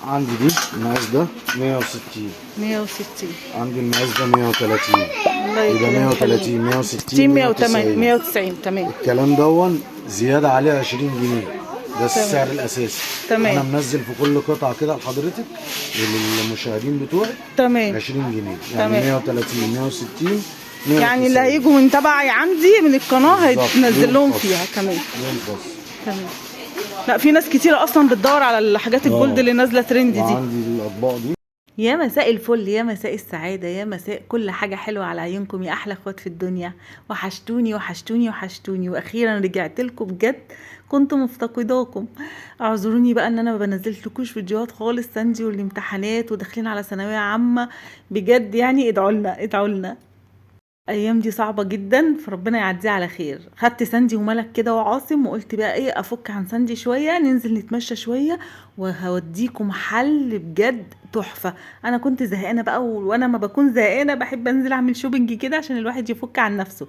عندي دي المقاس ده 160. 160. عندي المقاس ده 130. الله يبقى يكرمك. 130 160 180 190. 190. تمام. الكلام دون زيادة عليه 20 جنيه. ده السعر الأساسي. تمام. أنا منزل في كل قطعة كده لحضرتك وللمشاهدين بتوعي تمام. 20 جنيه، تمام. يعني 130 160 يعني اللي هيجوا من تبعي عندي من القناه هيتنزل لهم فيها. تمام. تمام. لا في ناس كتيره اصلا بتدور على الحاجات الجولد اللي نازله ترند دي. وعندي الاطباق دي. يا مساء الفل، يا مساء السعاده، يا مساء كل حاجه حلوه على عيونكم يا احلى اخوات في الدنيا. وحشتوني وحشتوني وحشتوني، واخيرا رجعت لكم بجد، كنت مفتقداكم. اعذروني بقى ان انا ما بنزلتلكوش فيديوهات خالص، ساندي والامتحانات وداخلين على ثانويه عامه، بجد يعني ادعوا لنا ادعوا لنا. ايام دي صعبه جدا، فربنا يعديها على خير. خدت ساندي وملك كده وعاصم، وقلت بقى ايه افك عن ساندي شويه، ننزل نتمشى شويه وهوديكم محل بجد تحفه. انا كنت زهقانه بقى، وانا ما بكون زهقانه بحب انزل اعمل شوبنج كده عشان الواحد يفك عن نفسه.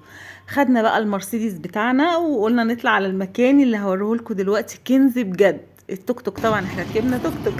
خدنا بقى المرسيدس بتاعنا وقلنا نطلع على المكان اللي هوريه لكم دلوقتي، كنز بجد. التوك توك طبعا، احنا ركبنا توك توك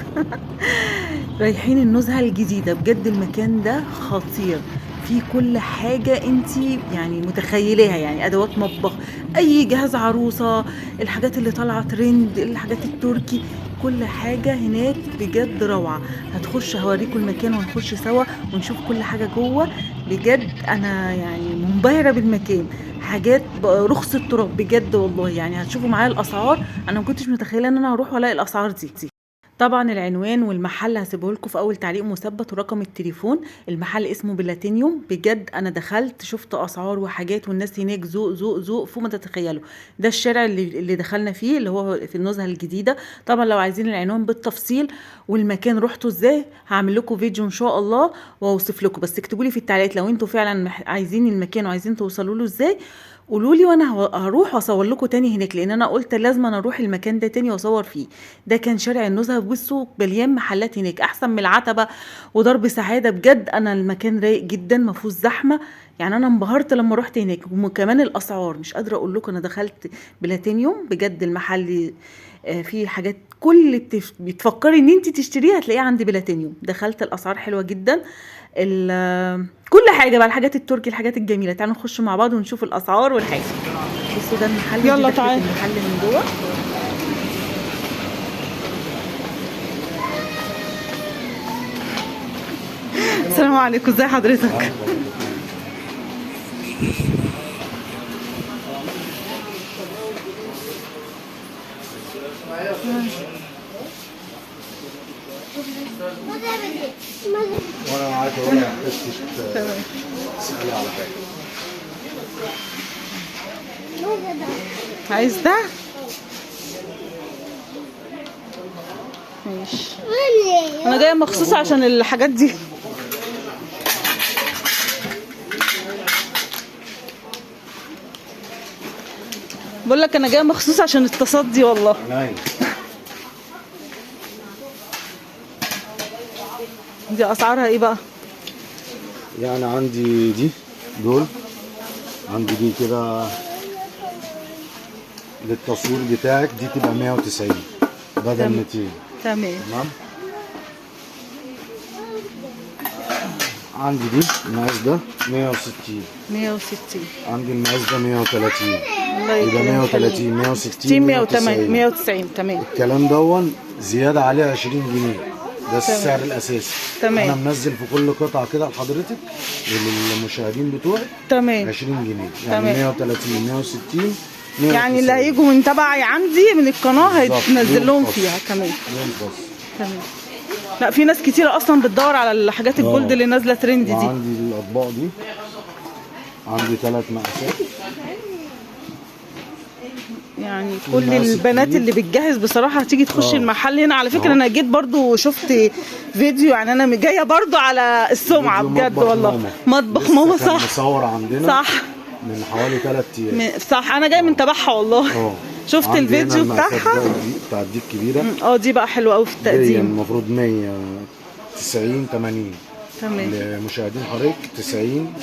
رايحين النزهه الجديده. بجد المكان ده خطير، في كل حاجة انتي يعني متخيليها، يعني ادوات مطبخ، اي جهاز عروسة، الحاجات اللي طالعة ترند، الحاجات التركي، كل حاجة هناك بجد روعة. هتخش هوريكم المكان وهنخش سوا ونشوف كل حاجة جوه. بجد انا يعني منبهرة بالمكان، حاجات رخص التراب بجد والله. يعني هتشوفوا معايا الاسعار، انا ما كنتش متخيلة ان انا هروح والاقي الاسعار دي. طبعا العنوان والمحل هسيبه لكم في اول تعليق مثبت، ورقم التليفون. المحل اسمه بلاتينيوم. بجد انا دخلت شفت اسعار وحاجات، والناس هناك ذوق ذوق ذوق فوق ما تتخيلوا. ده الشارع اللي دخلنا فيه، اللي هو في النزهه الجديده. طبعا لو عايزين العنوان بالتفصيل والمكان رحتوا ازاي، هعمل لكم فيديو ان شاء الله واوصف لكم. بس اكتبوا لي في التعليقات لو انتوا فعلا عايزين المكان وعايزين توصلوا له ازاي، قولوا لي وانا هروح واصور لكم تاني هناك، لان انا قلت لازم انا اروح المكان ده تاني واصور فيه. ده كان شارع النزهه، بصوا مليان محلات هناك احسن من العتبه ودرب سعاده. بجد انا المكان رايق جدا، ما فيهوش زحمه. يعني انا انبهرت لما رحت هناك، وكمان الاسعار مش قادره اقول لكم. انا دخلت بلاتينيوم بجد المحل فيه حاجات كل اللي بتفكري ان انت تشتريها هتلاقيها عند بلاتينيوم. دخلت الاسعار حلوه جدا، كل حاجه بقى، الحاجات التركي، الحاجات الجميله. تعالوا نخش مع بعض ونشوف الاسعار والحاجه. بصوا ده المحل، يلا تعالى. المحل من جوه. السلام عليكم، ازي حضرتك؟ وانا معاك اهو، ما حدش تسالي على حاجه. عايز ده؟ ماشي، انا جايه مخصوص عشان الحاجات دي. بقول لك انا جايه مخصوص عشان التصدي والله. دي اسعارها ايه بقى؟ يعني عندي دول، عندي دي كده للتصوير بتاعك، دي تبقى 190 بدل 200. تمام. عندي دي المقاس ده 160. 160. عندي المقاس ده 130. الله يبقى 130 160 190. تمام. الكلام دون زيادة عليه 20 جنيه. ده السعر الأساسي. تمام. أنا منزل في كل قطعة كده لحضرتك وللمشاهدين بتوعي. تمام. 20 جنيه، يعني 130 160 يعني اللي هيجوا من تبعي عندي من القناه هيتنزل لهم فيها. تمام. تمام. لا في ناس كتيره اصلا بتدور على الحاجات الجولد اللي نازله ترند دي. وعندي الاطباق دي، عندي 3 مقاسات. يعني كل البنات اللي بتجهز بصراحه هتيجي تخش المحل هنا. على فكره انا جيت برضو شفت فيديو، يعني انا جايه برضو على السمعه بجد والله. مطبخ ماما صح، مصور عندنا صح من حوالي 3 ايام صح. انا جايه من تبعها والله. شفت الفيديو بتاعها بتاع دي الكبيره. دي بقى حلوه قوي في التقديم. المفروض 190 80. تمام. لمشاهدين حضرتك 90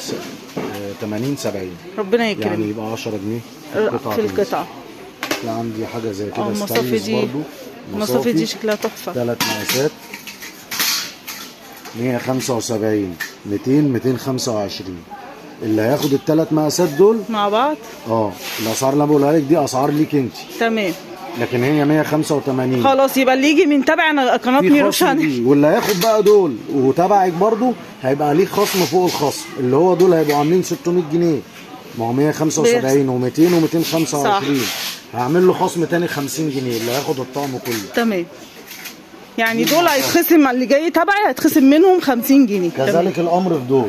80 70. ربنا يكرمك. يعني يبقى 10 جنيه في القطعه. لا عندي حاجه زي كده المصافي دي برضو المصافي دي شكلها تحفه. 3 مقاسات 175 200 225. اللي هياخد ال3 مقاسات دول مع بعض الاسعار اللي انا بقولها لك دي اسعار ليك انت. تمام. لكن هي 185. خلاص يبقى اللي يجي من تبع قناه ميروشان واللي هياخد بقى دول وتبعك برضو هيبقى ليه خصم فوق الخصم، اللي هو دول هيبقوا عاملين 600 جنيه. ما هو 175 و200 و225 هعمل له خصم تاني 50 جنيه اللي هياخد الطقم كله. تمام. يعني دول هيتخصم، اللي جاي تبعي هيتخصم منهم 50 جنيه. كذلك الامر في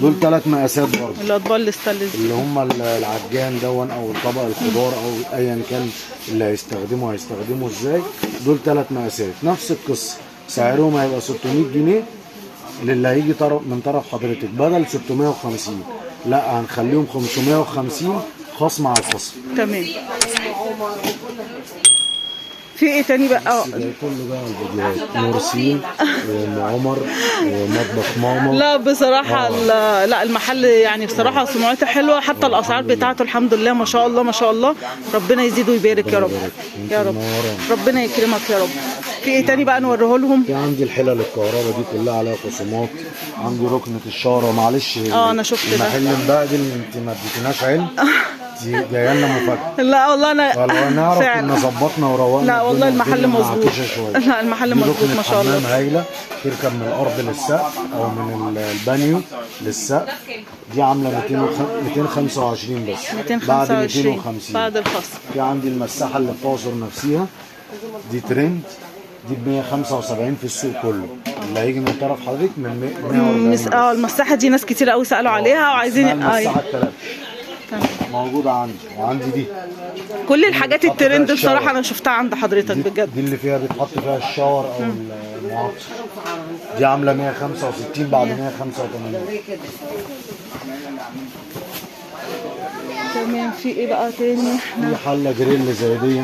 دول 3 مقاسات برضه. الاطباق الاستانلس اللي هم العجان دون او طبق الخضار او ايا كان اللي هيستخدمه ازاي. دول 3 مقاسات نفس القصه، سعرهم هيبقى 600 جنيه للي هيجي من طرف حضرتك بدل 650. لا هنخليهم 550 خصم على الخصم. تمام. في ايه تاني بقى؟ كله بقى الفيديوهات مرسين وام عمر ومطبخ ماما. لا بصراحه لا المحل يعني بصراحه سمعته حلوه، حتى الاسعار بتاعته الحمد لله ما شاء الله ما شاء الله. ربنا يزيد ويبارك يا رب. يا رب ربنا يكرمك يا رب. في ايه تاني بقى نوريه لهم؟ في عندي الحلل الكهرباء دي كلها عليها خصومات. عندي ركنه الشاره معلش انا شفت ده المحل مبهدل، انت ما اديتناش علم. دي جايه لنا مفاجاه. لا والله انا لو نعرف كنا ظبطنا وروقنا. لا والله المحل مظبوط. لا المحل مظبوط ما شاء الله. ركنه هايله تركب من الارض للسقف او من البانيو للسقف. دي عامله 225 بس 225 بعد الخصم. في عندي المساحه اللي بتعصر نفسها دي ترند، دي ب 175 في السوق كله. اللي هيجي من طرف حضرتك من 140. المساحه دي ناس كتير قوي سالوا عليها وعايزين. المساحه الثلاثه موجوده عندي. وعندي دي كل الحاجات الترند بصراحه انا شفتها عند حضرتك بجد. دي اللي فيها بيتحط فيها الشاور او المعطر. دي عامله 165 بعد 185. تمام. في ايه بقى تاني؟ في حله جريل زي دي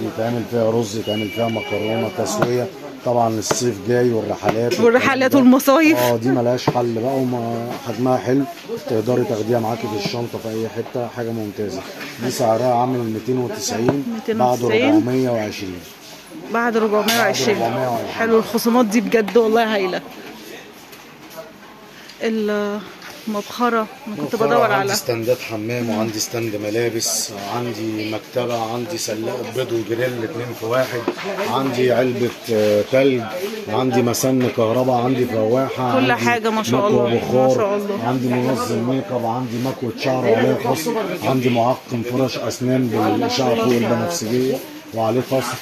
يتعمل فيها رز، يتعمل فيها مكرونه تسويه. طبعا الصيف جاي والرحلات والمصايف. دي ملهاش حل بقى وحجمها حلو، تقدري تاخديها معاكي في الشنطه في اي حته، حاجه ممتازه. دي سعرها عامل 290 بعد 420. بعد 420. حلو الخصومات دي بجد والله هايله. المبخره انا كنت بدور على عندي ستاندات حمام وعندي ستاند ملابس، عندي مكتبه، عندي سلاق بيض وجريل 2 في 1، عندي علبه تلج، عندي مسن كهرباء، عندي فواحه، كل حاجه ما شاء الله ما شاء الله. عندي منظم ميك اب، عندي مكوه شعر وعليه خصم، عندي معقم فرش اسنان بالاشعه فوق البنفسجيه وعليه خصم.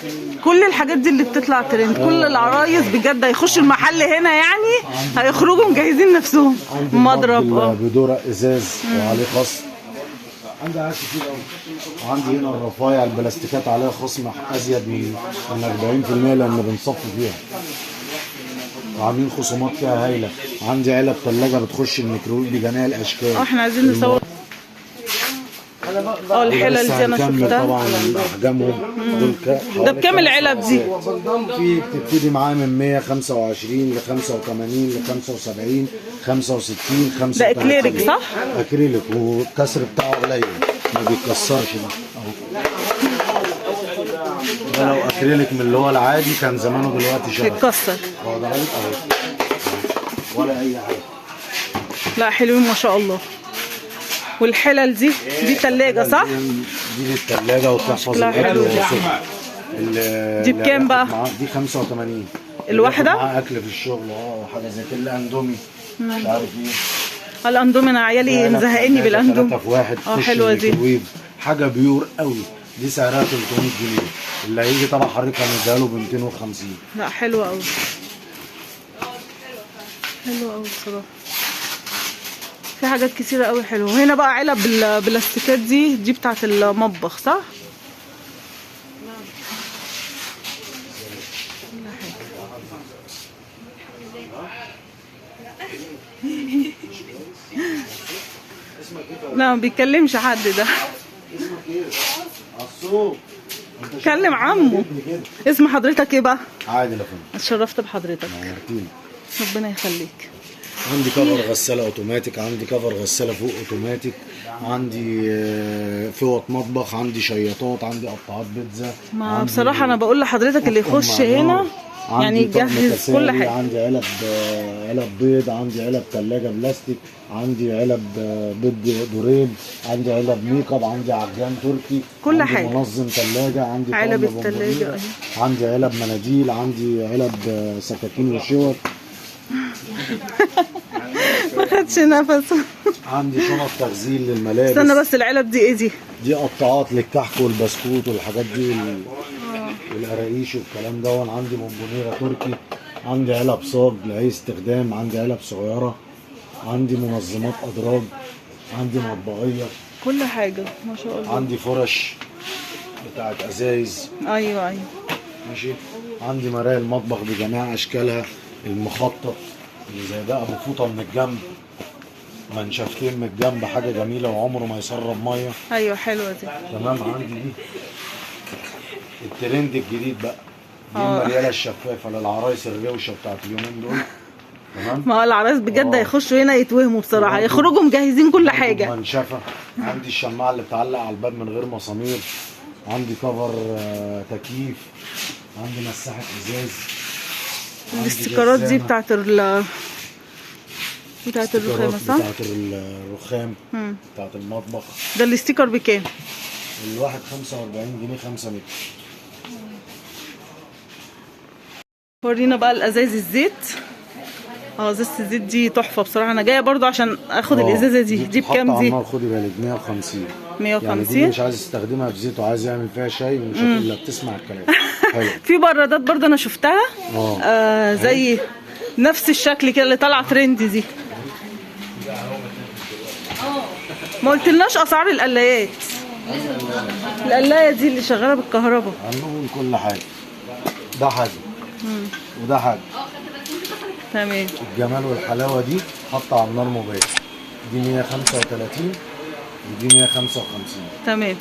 كل الحاجات دي اللي بتطلع ترند. كل العرايس بجد هيخشوا المحل هنا يعني هيخرجوا مجهزين نفسهم. مضرب بدورق ازاز وعليه خصم. عندي حاجات كتير قوي. وعندي هنا الرفايع البلاستيكات عليها خصم ازيد من 40% لان بنصفي فيها. وعاملين خصومات فيها هايله. عندي علب ثلاجه بتخش الميكرويف بجميع الاشكال. احنا عايزين نصور الحلل دي انا شفتها. طبعا احجامهم ده بكام العلب دي؟ في بتبتدي معاه من 125 ل 85 ل 75 65 35. ده اكريليك صح؟ اكريليك والكسر بتاعه قليل ما بيتكسرش. ده لو اكريليك من اللي هو العادي كان زمانه دلوقتي شغال بيتكسر. ده غالي ولا اي حاجه. لا حلوين ما شاء الله. والحلل دي تلاجة صح؟ دي للتلاجة وبتحفظ الاكل والسكر. دي بكام بقى؟ دي 85 الواحدة؟ معاها اكل في الشغل حاجة زي كده. الاندومي مش عارف ايه. الاندومي انا عيالي مزهقني بالاندومي. 3 في 1 حلوة دي. حاجة بيور قوي. دي سعرها 300 جنيه. اللي هيجي طبعا حضرتك هنديها له ب 250. لا حلوة قوي. حلوة قوي بصراحة. في حاجات كتيرة قوي حلوة. هنا بقى علب بالبلاستيكات دي بتاعت المطبخ صح؟ لا ما بيتكلمش حد ده. كلم عمو. اسم حضرتك ايه بقى؟ عادل يا فندم. اتشرفت بحضرتك. نورتيني. ربنا يخليك. عندي كفر غسالة اوتوماتيك، عندي كفر غسالة فوق اوتوماتيك، عندي فوط مطبخ، عندي شياطات، عندي قطعات بيتزا. ما بصراحة أنا بقول لحضرتك اللي يخش هنا يعني يجهز كل حاجة. عندي علب بيض، عندي علب ثلاجة بلاستيك، عندي علب بيض دورين، عندي علب ميك اب، عندي عجان تركي، كل عندي حاجة، منظم ثلاجة، عندي علب الثلاجة، عندي علب مناديل، عندي علب سكاكين وشوك. ما خدش نفسه. عندي شنط تغسيل للملابس. استنى بس، العلب دي ايه دي؟ دي قطعات للكحك والبسكوت والحاجات دي والقراقيش والكلام ده. عندي بونبونيره تركي، عندي علب صاج لاي استخدام، عندي علب صغيره، عندي منظمات ادراج، عندي مطبقيه، كل حاجه ما شاء الله. عندي فرش بتاعت ازايز. ايوه ماشي. عندي مرايا المطبخ بجميع اشكالها، المخطط اللي زي ده ابو فوطه من الجنب، منشفتين من الجنب، حاجه جميله وعمره ما يسرب ميه. ايوه حلوه دي. تمام. عندي دي الترند الجديد بقى، دي المرياله الشفافه للعرايس الروشه بتاعت اليومين دول. تمام. ما هو العرايس بجد هيخشوا هنا يتوهموا بصراحه، يخرجوا مجهزين كل حاجه. منشفه. عندي الشماعه اللي بتعلق على الباب من غير مسامير، عندي كفر تكييف، عندي مساحه ازاز. الاستيكرات دي بتاعت الرخامه صح؟ بتاعت الرخام بتاعت المطبخ. ده الاستيكر بكام؟ الواحد 45 جنيه 5 متر. ورينا بقى الازايز الزيت. ازازه الزيت دي تحفه بصراحه، انا جايه برضو عشان اخد الازازه دي بكام دي؟ خدي بالك 150. 150 يعني دي مش عايز تستخدمها في زيت وعايز يعمل فيها شاي مش هتقول لك تسمع الكلام. حلو. في برادات برضو انا شفتها زي نفس الشكل كده اللي طالعه ترند دي. ما قلتلناش اسعار القلايات. القلايه دي اللي شغاله بالكهرباء. هنقول كل حاجه. ده حاجه وده حاجه. تمام. الجمال والحلاوه دي حاطه على النار مباشر. دي 135 ودي 155. تمام.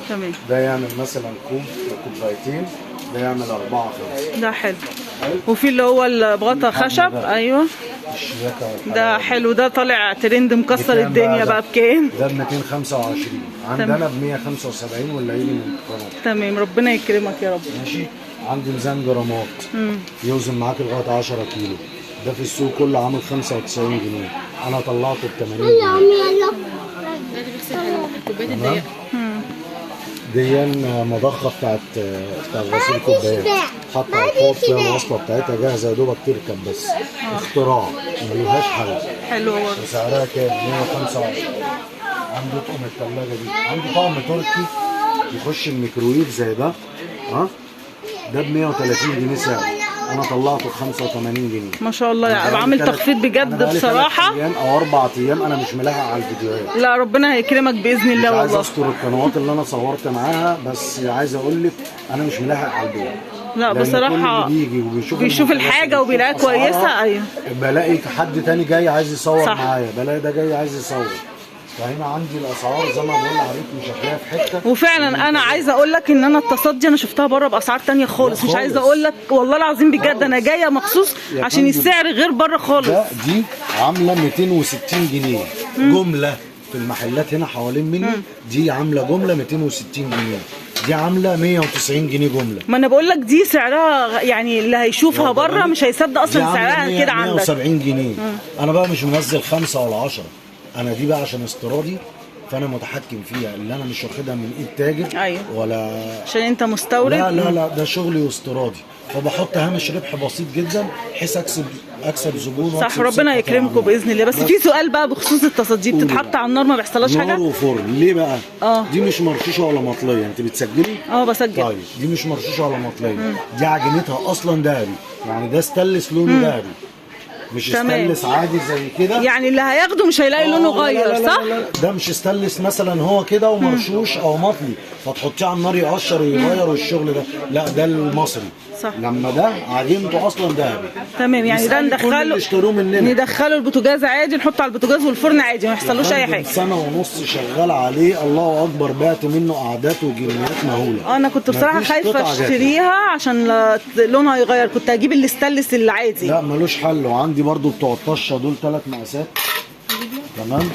تمام. ده يعمل مثلا كوب كوبايتين، ده يعمل 4 5. ده حلو. وفي اللي هو بغطا خشب. ايوه ده حلو، ده طالع ترند مكسر الدنيا بقى. بكام؟ ده ب 225. عندنا ب 175 ولا يجي من القناه. تمام. ربنا يكرمك يا رب. ماشي. عندي ميزان جرامات يوزن معاك لغايه 10 كيلو، ده في السوق كله عامل 95 جنيه، انا طلعته ب 80 جنيه. ديان مضخه بتاعت غسيل الكوبايات، حاطه على الحوض فيها الوصله بتاعتها جاهزه يا دوبك تركب بس. اختراع ملهاش حل. حلو برضه. سعرها كام؟ 125. عندي طقم الثلاجه دي، عندي طقم تركي يخش الميكرويف زي ده. ده ب 130 جنيه سعر، انا طلعته ب 85 جنيه. ما شاء الله. يعني عامل تخفيض بجد بصراحه. 3 أيام أو 4 أيام انا مش ملاحق على الفيديوهات. لا ربنا هيكرمك باذن الله. والله عايز اذكر القنوات اللي انا صورت معاها، بس عايز اقول لك انا مش ملاحق على البيع. لا بصراحه كل اللي بيجي بيشوف الحاجه وبيلاقيها كويسه. ايوه. بلاقي حد تاني جاي عايز يصور معايا، بلاقي ده جاي عايز يصور. فهنا عندي الاسعار زي ما بقول لحضرتك مش هتلاقيها في حته. وفعلا انا عايزه اقول لك ان انا التصاد دي انا شفتها بره باسعار تانية خالص. مش عايزه اقول لك والله العظيم بجد انا جايه مخصوص عشان السعر غير بره خالص. دي عامله 260 جنيه جمله في المحلات هنا حوالين مني. دي عامله جمله 260 جنيه، دي عامله 190 جنيه جمله. ما انا بقول لك دي سعرها يعني اللي هيشوفها بره مش هيصدق اصلا سعرها كده عندك. 170 جنيه. انا بقى مش منزل 5 ولا 10، انا دي بقى عشان استيرادي فانا متحكم فيها، اللي انا مش واخدها من ايد تاجر. أيوة. ولا عشان انت مستورد. لا ده شغلي واستيرادي، فبحط هامش ربح بسيط جدا بحيث اكسب زبون. صح. ربنا يكرمكم باذن الله. بس في سؤال بقى بخصوص التصدي، بتتحط على النار ما بيحصلهاش حاجه؟ نار وفرن. ليه بقى؟ دي مش مرشوشه ولا مطليه. انت بتسجلي؟ بسجل. طيب دي مش مرشوشه ولا مطليه. دي عجينتها اصلا ذهبي، يعني ده ستانلس لونه ذهبي، مش ستانلس عادي زي كده. يعني اللي هياخده مش هيلاقي لونه غير. صح؟ لا ده مش ستانلس مثلا هو كده ومرشوش او مطلي فتحطيه على النار يقشر ويغير والشغل ده. لا ده المصري. صح. لما ده عجينته اصلا ذهبي. تمام، يعني ده يسألني كل اللي ندخله اشتروه مننا. ندخله البوتاجاز عادي، نحطه على البوتاجاز والفرن عادي ما يحصلوش اي حاجه. سنه ونص شغال عليه، الله اكبر، بعت منه قعدات وجنيات مهوله. انا كنت بصراحه مفيش خايفه قطعة جات لي. اشتريها عشان لونها يغير، كنت هجيب الاستانلس العادي. لا ملوش حل. وعندي برضو بتوع الطشه دول 3 مقاسات، تمام،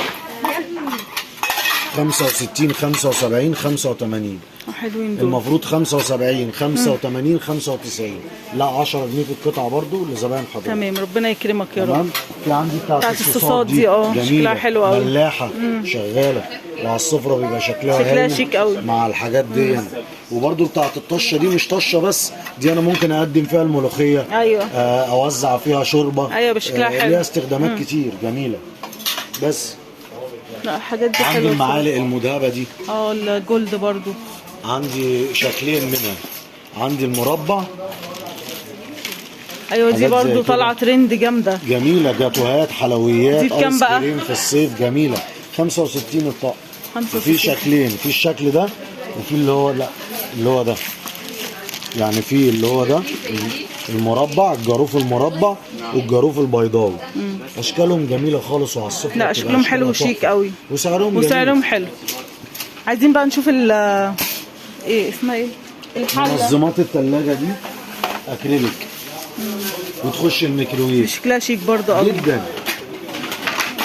65 75 85. حلوين دول. المفروض 75 85 95. لا 10 جنيه في القطعه برضو لزباين حضرتك. تمام، ربنا يكرمك يا رب. تمام. في عندي بتاعت الصوصات دي جميله شكلها حلو قوي، ملاحه شغاله، وعلى السفره بيبقى شكلها هايل شيك قوي مع الحاجات دي يعني. وبرضو بتاعت الطشه دي مش طشه بس، دي انا ممكن اقدم فيها الملوخيه. ايوه. اوزع فيها شوربه. ايوه بشكلها حلو. ليها استخدامات كتير جميله. بس لا الحاجات دي عندي حلوه. المعالق المذهبه دي، الجولد برضو عندي شكلين منها. عندي المربع. ايوه دي حاجات زي برضو كده. طالعه ترند جامده. جميله، جاتوهات، حلويات، دي بكام ايس بقى؟ كريم في الصيف جميله. 65 الطقم. 65. في شكلين، في الشكل ده وفي اللي هو لا اللي هو ده، يعني في اللي هو ده المربع، الجاروف المربع والجاروف البيضاوي. اشكالهم جميله خالص وعلى السفره. لا شكلهم حلو وشيك قوي، وسعرهم حلو. عايزين بقى نشوف ايه اسمها ايه الحله. منظمات الثلاجه دي اكريليك وتخش الميكروويف. شكلها شيك برضو قوي جدا.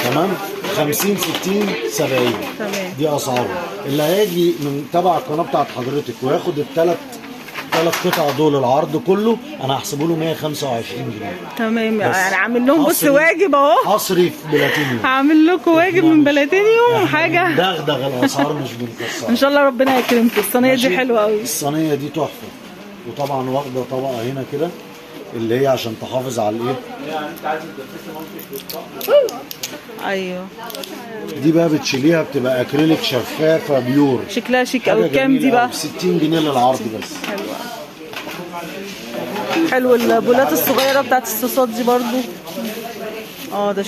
تمام. 50 60 70. تمام. دي اسعارهم. اللي هيجي من تبع القناه بتاعت حضرتك وياخد ثلاث قطع دول العرض كله، انا هحسبه له 125 جنيه. تمام، يعني عامل لهم بص واجب اهو. حصري في بلاتينيوم. هعمل لكم واجب من بلاتينيوم حاجه. دغدغ الاسعار مش بنكسرها. ان شاء الله ربنا يكرمك. الصينيه دي حلوه قوي. الصينيه دي تحفه. وطبعا واخده طبقه هنا كده اللي هي عشان تحافظ على الايه. ايوه دي بقى بتشيليها بتبقى اكريليك شفافه بيور. شكلها شيك قوي. كام دي بقى؟ 60 جنيه للعرض بس. حلو البولات الصغيره بتاعت الصوصات دي برضو. ده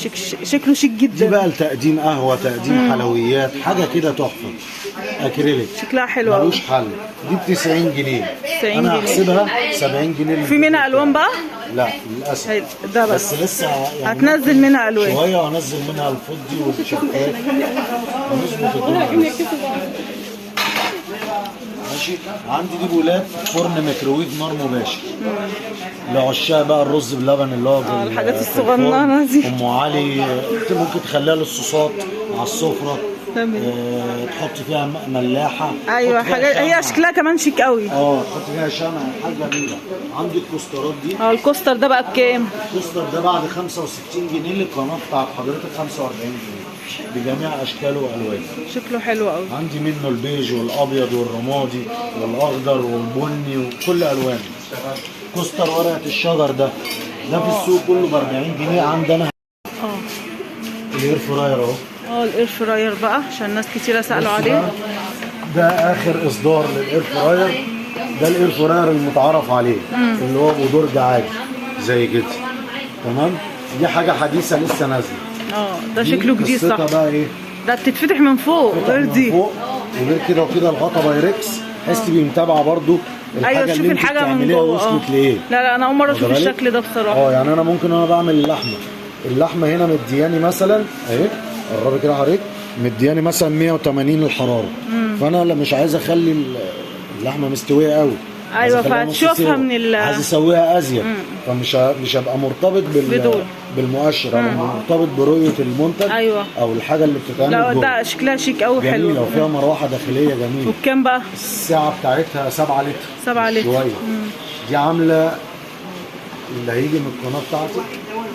شكله شيك جدا. دي بقى لتقديم قهوه، تقديم حلويات، حاجه كده تحفه. اكريليك شكلها حلو قوي. ملوش حل. دي ب 90 جنيه. 90 انا جنيه. هحسبها 70 جنيه. في منها الوان بقى؟ لا للاسف. ده بس لسه يعني هتنزل منها الوان شويه، وهنزل منها الفضي والشفاف ونظبط الدنيا. ماشي. عندي دي بولات فرن ميكروويف نار مباشر لعشاق بقى الرز بلبن اللي هو الحاجات الصغننه دي. ام علي ممكن تخليها للصوصات على السفره. تحط فيها ملاحه. ايوه حاجات هي شكلها كمان شيك قوي. تحط فيها شمع، حاجه جميله. عندي الكوسترات دي. الكوستر ده بقى بكام؟ الكوستر ده بعد 65 جنيه للقناه بتاعت حضرتك 45 جنيه بجميع اشكاله والوانه. شكله حلو قوي. عندي منه البيج والابيض والرمادي والاخضر والبني وكل الوانه. كوستر ورقه الشجر ده في السوق كله ب 40 جنيه. عندنا الاير فراير اهو. الاير فراير بقى عشان ناس كتيره سالوا عليه. ده اخر اصدار للاير فراير. ده الاير فراير المتعارف عليه اللي هو ابو درج عادي زي كده. تمام. دي حاجه حديثه لسه نازله. ده شكله جديد صح. بقى ايه؟ ده بتتفتح من فوق غير دي. وغير كده وكده الغطا بايركس. بحيث تبقي متابعه برضو الحاجه تشوفي اللي انت الحاجه من بتعمليها جوه. وصلت لايه. لا انا اول مره اشوف الشكل ده بصراحه. يعني انا ممكن وانا بعمل اللحمه هنا مدياني مثلا اهي، قربي كده حضرتك، مدياني مثلا 180 الحراره. فانا مش عايز اخلي اللحمه مستويه قوي. ايوه فهتشوفها من عايز اسويها ازيد. فمش هبقى مرتبط بالمؤشر. انا مرتبط برؤيه المنتج. ايوه. او الحاجه اللي بتتعمل لا ده شكلها شيك قوي حلو. جميله وفيها مروحه داخليه جميله. وبكام بقى؟ الساعه بتاعتها 7 لتر. 7 لتر شويه. دي عامله اللي هيجي من القناه بتاعتك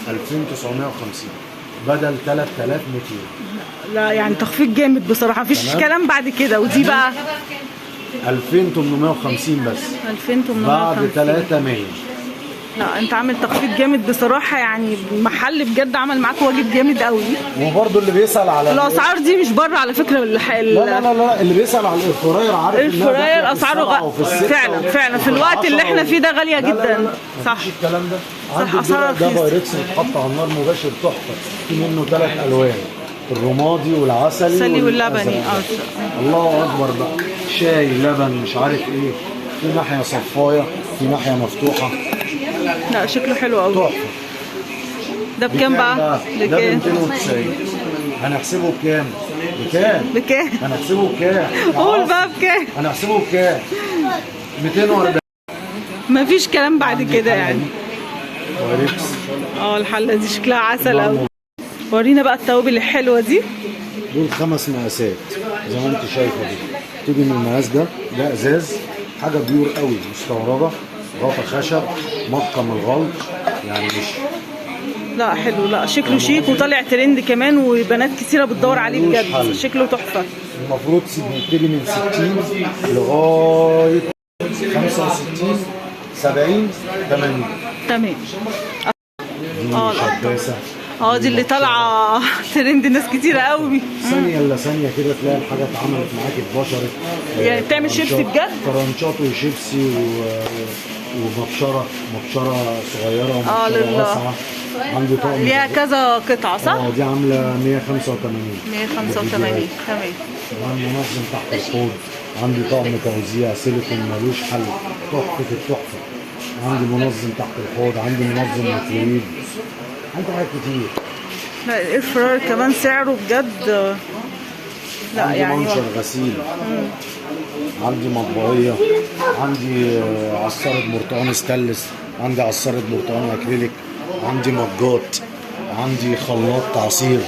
2950 بدل 3200. لا يعني تخفيض جامد بصراحه، مفيش كلام بعد كده. ودي بقى 2850 بس. 2850 بعد 300. لا انت عامل تخفيض جامد بصراحه، يعني محل بجد عمل معاك واجب جامد قوي. وبرده اللي بيسال على الاسعار دي مش بره على فكره. لا اللي بيسال على الاير فراير عارف ان الفراير اسعاره فعلا في الوقت اللي احنا فيه ده غاليه جدا. صح الكلام ده. صح اسعاره ده بايركس بيتحط على النار مباشر تحفه. في منه 3 الوان، الرمادي والعسلي واللبني. الله اكبر بقى. شاي لبن مش عارف ايه. في ناحيه صفايه، في ناحيه مفتوحه. لا شكله حلو قوي. تحفه. ده بكام بقى؟ ده ب بكام؟ 290. هنحسبه بكام؟ بكام؟ بكام؟ هنحسبه بكام؟ قول بقى بكام؟ هنحسبه بكام؟ 240. مفيش كلام بعد كده يعني. وريكس. الحله دي شكلها عسل قوي. ورينا بقى التوابل الحلوه دي. دول 5 مقاسات زي ما انت شايفه دي. تيجي من المقاس ده ازاز، حاجه بيور قوي، مستورده، غطا خشب، مطقم الغلق، يعني مش. لا حلو، لا شكله شيك وطالع ترند كمان، وبنات كتيره بتدور عليه بجد، شكله تحفه. المفروض نبتدي من 60 لغايه 65 70 80. تمام. دي شباسه. دي اللي طالعه ترند ناس كتيره قوي. ثانيه الا ثانيه كده تلاقي الحاجه اتعملت معاكي اتبشرت. يعني بتعمل شيبسي بجد؟ فرنشات وشيبسي ومبشره صغيره ومبشره واسعه. عندي طقم ليها كذا قطعه صح؟ دي عامله 185. 185 تمام. عندي منظم تحت الحوض، عندي طقم توزيع سيليكون ملوش حل، تحفه التحفه. عندي منظم تحت الحوض، عندي منظم ميكرويف، عندي حاجات كتير. لا الاير فراير كمان سعره بجد لا عندي يعني منشر غسيل، عندي مطبخيه، عندي عصاره برتقان ستانلس، عندي عصاره برتقان اكريليك، عندي مجات، عندي خلاط عصير.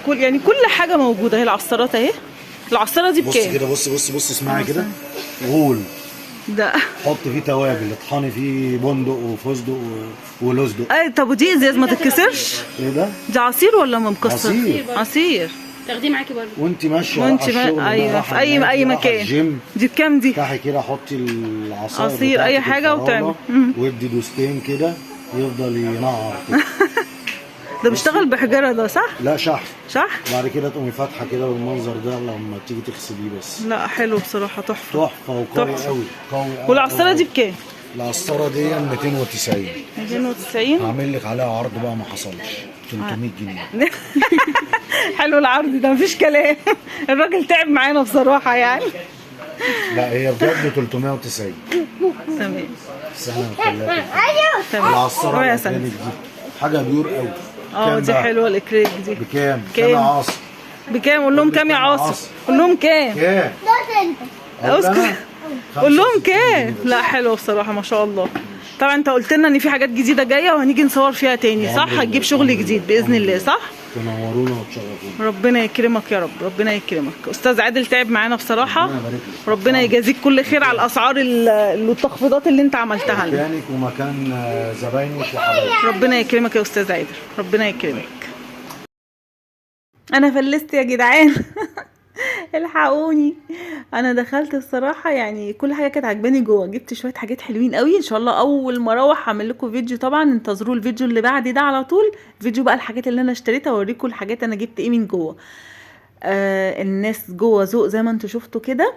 كل حاجه موجوده. هي العصارات اهي. العصاره دي بص بكام؟ كده، بص اسمعي كده. غول ده حط فيه توابل، اطحني فيه بندق وفستق ولوزدق. طب ودي ازاز ما تتكسرش؟ ايه ده؟ دي عصير ولا مكسر؟ عصير. تاخديه معاكي برضه وانت ماشيه وانت على الشغل، ايوه في اي مكان. الجيم. دي بكام دي؟ افتحي كده، حطي العصاير عصير اي حاجه وتعمل وادي دوستين كده يفضل ينعر كده. ده بيشتغل بحجره ده صح؟ لا شحن. شحن. بعد كده تقومي فاتحه كده بالمنظر ده لما تيجي تغسليه بس. لا حلو بصراحه، تحفه. تحفه وقوي قوي قوي. والعصاره دي بكام؟ العصاره دي 290. 290. هعمل لك عليها عرض بقى ما حصلش 300 جنيه. حلو العرض ده مفيش كلام. الراجل تعب معانا بصراحه يعني. لا هي بجد 390. تمام. سنه مخليها. تمام. العصاره الاكريليك دي حاجه بيور قوي. دي حلوه الاكريليك دي. بكام؟ كام يا عاصم؟ بكام؟ قول لهم كام يا عاصم؟ قول لهم كام؟ كام؟ اسكت. قول لهم كام؟ لا حلوه بصراحه ما شاء الله. طبعا انت قلت لنا ان في حاجات جديده جايه وهنيجي نصور فيها تاني صح؟ هتجيب شغل جديد باذن الله صح؟ تنورونا وتشرفونا. ربنا يكرمك يا رب، ربنا يكرمك. استاذ عادل تعب معانا بصراحه. ربنا يجازيك كل خير على الاسعار والتخفيضات اللي انت عملتها لنا. مكانك ومكان زباينك وحبايبك. ربنا يكرمك يا استاذ عادل، ربنا يكرمك. انا فلست يا جدعان. الحقوني. انا دخلت الصراحه يعني كل حاجه كانت عجباني جوه، جبت شويه حاجات حلوين قوي. ان شاء الله اول ما اروح هعمل لكم فيديو، طبعا انتظروا الفيديو اللي بعد ده على طول، فيديو بقى الحاجات اللي انا اشتريتها واوريكم الحاجات انا جبت ايه من جوه. الناس جوه ذوق زي ما انتوا شفتوا كده.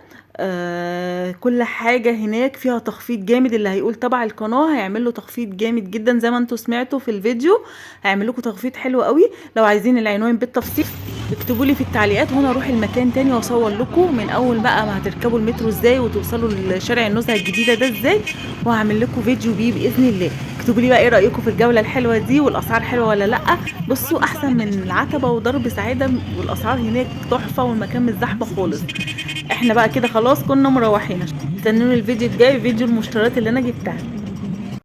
كل حاجه هناك فيها تخفيض جامد. اللي هيقول تبع القناه هيعمل له تخفيض جامد جدا زي ما انتوا سمعتوا في الفيديو. هيعمل لكم تخفيض حلو قوي. لو عايزين العنوان بالتفصيل اكتبوا لي في التعليقات وانا اروح المكان تاني واصور لكم من اول بقى ما هتركبوا المترو ازاي وتوصلوا لشارع النزهه الجديده ده ازاي، وهعمل لكم فيديو بيه باذن الله. اكتبوا لي بقى ايه رايكم في الجوله الحلوه دي والاسعار حلوه ولا لا. بصوا احسن من العتبه ودرب سعاده، والاسعار هناك تحفه والمكان مش زحمه خالص. احنا بقى كده خلاص كنا مروحين. استنوني الفيديو الجاي، فيديو المشتريات اللي انا جبتها.